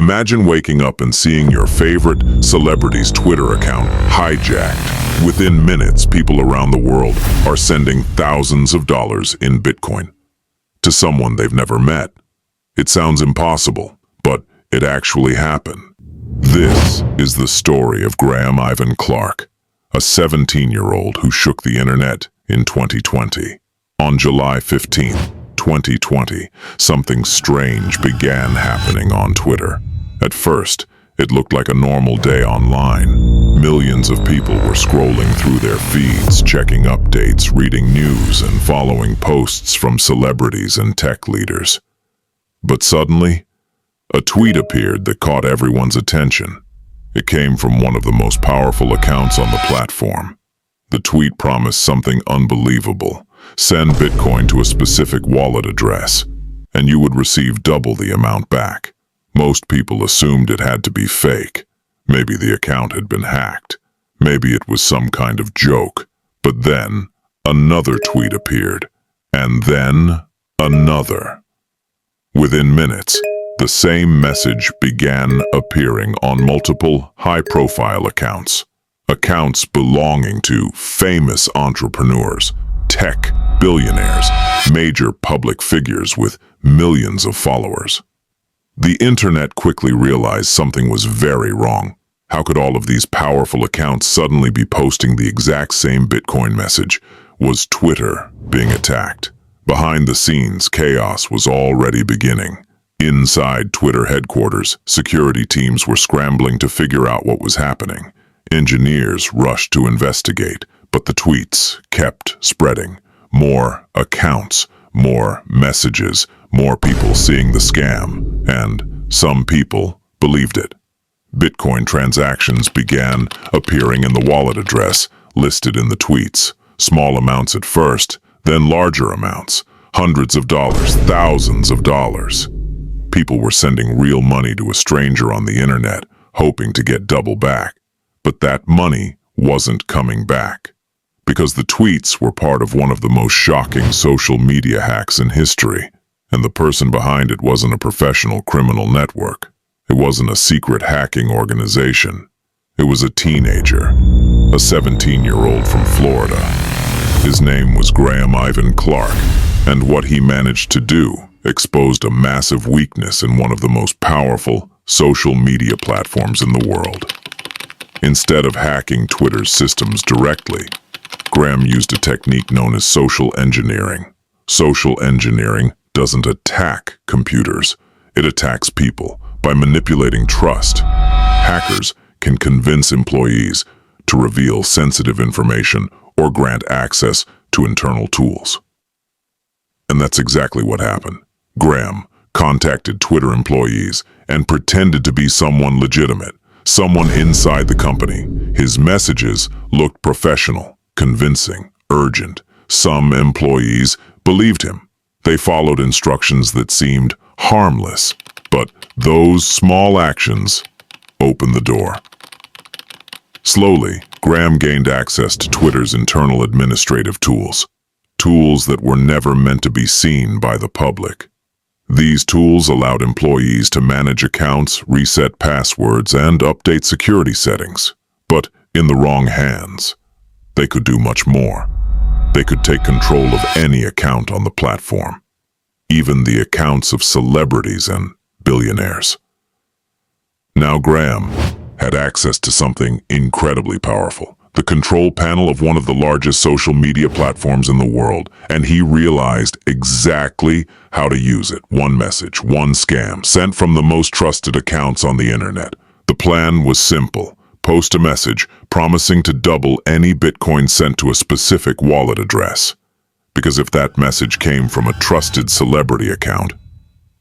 Imagine waking up and seeing your favorite celebrity's Twitter account hijacked. Within minutes, people around the world are sending thousands of dollars in Bitcoin to someone they've never met. It sounds impossible, but it actually happened. This is the story of Graham Ivan Clark, a 17-year-old who shook the internet in 2020. On July 15, 2020, something strange began happening on Twitter. At first, it looked like a normal day online. Millions of people were scrolling through their feeds, checking updates, reading news, and following posts from celebrities and tech leaders. But suddenly, a tweet appeared that caught everyone's attention. It came from one of the most powerful accounts on the platform. The tweet promised something unbelievable. Send Bitcoin to a specific wallet address, and you would receive double the amount back. Most people assumed it had to be fake. Maybe the account had been hacked. Maybe it was some kind of joke. But then, another tweet appeared. And then, another. Within minutes, the same message began appearing on multiple high-profile accounts. Accounts belonging to famous entrepreneurs, tech billionaires, major public figures with millions of followers. The internet quickly realized something was very wrong. How could all of these powerful accounts suddenly be posting the exact same Bitcoin message? Was Twitter being attacked? Behind the scenes, chaos was already beginning. Inside Twitter headquarters, security teams were scrambling to figure out what was happening. Engineers rushed to investigate, but the tweets kept spreading. More accounts, more messages, more people seeing the scam, and some people believed it. Bitcoin transactions began appearing in the wallet address listed in the tweets. Small amounts at first, then larger amounts, hundreds of dollars, thousands of dollars. People were sending real money to a stranger on the internet, hoping to get double back. But that money wasn't coming back, because the tweets were part of one of the most shocking social media hacks in history, and the person behind it wasn't a professional criminal network. It wasn't a secret hacking organization. It was a teenager, a 17-year-old from Florida. His name was Graham Ivan Clark, and what he managed to do exposed a massive weakness in one of the most powerful social media platforms in the world. Instead of hacking Twitter's systems directly, Graham used a technique known as social engineering. Social engineering doesn't attack computers. It attacks people by manipulating trust. Hackers can convince employees to reveal sensitive information or grant access to internal tools. And that's exactly what happened. Graham contacted Twitter employees and pretended to be someone legitimate, someone inside the company. His messages looked professional, convincing, urgent. Some employees believed him. They followed instructions that seemed harmless, but those small actions opened the door. Slowly, Graham gained access to Twitter's internal administrative tools that were never meant to be seen by the public. These tools allowed employees to manage accounts, reset passwords, and update security settings. But in the wrong hands, they could do much more. They could take control of any account on the platform, even the accounts of celebrities and billionaires. Now Graham had access to something incredibly powerful, the control panel of one of the largest social media platforms in the world, and he realized exactly how to use it. One message, one scam, sent from the most trusted accounts on the internet. The plan was simple. Post a message promising to double any Bitcoin sent to a specific wallet address. Because if that message came from a trusted celebrity account,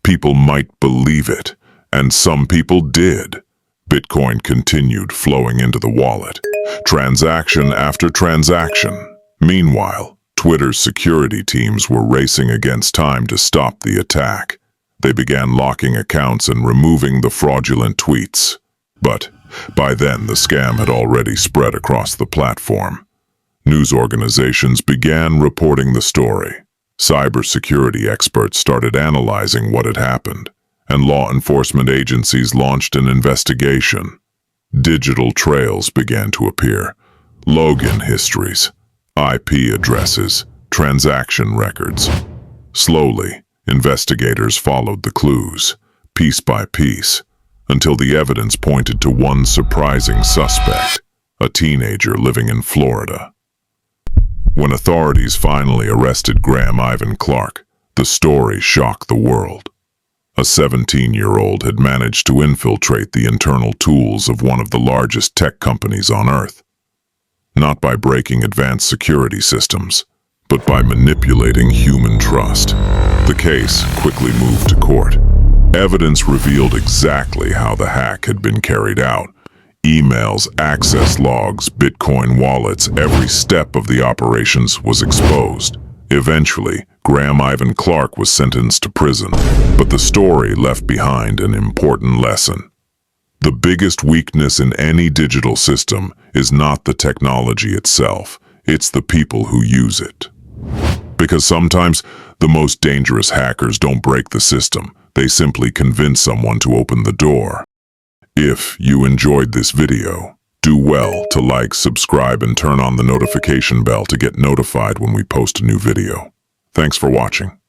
people might believe it, and some people did. Bitcoin continued flowing into the wallet, transaction after transaction. Meanwhile, Twitter's security teams were racing against time to stop the attack. They began locking accounts and removing the fraudulent tweets. But by then, the scam had already spread across the platform. News organizations began reporting the story. Cybersecurity experts started analyzing what had happened, and law enforcement agencies launched an investigation. Digital trails began to appear. Login histories, IP addresses, transaction records. Slowly, investigators followed the clues, piece by piece, until the evidence pointed to one surprising suspect, a teenager living in Florida. When authorities finally arrested Graham Ivan Clark, the story shocked the world. A 17-year-old had managed to infiltrate the internal tools of one of the largest tech companies on Earth. Not by breaking advanced security systems, but by manipulating human trust. The case quickly moved to court. Evidence revealed exactly how the hack had been carried out. Emails, access logs, Bitcoin wallets, every step of the operations was exposed. Eventually, Graham Ivan Clark was sentenced to prison, but the story left behind an important lesson. The biggest weakness in any digital system is not the technology itself, it's the people who use it. Because sometimes the most dangerous hackers don't break the system, they simply convince someone to open the door. If you enjoyed this video, do well to like, subscribe, and turn on the notification bell to get notified when we post a new video. Thanks for watching.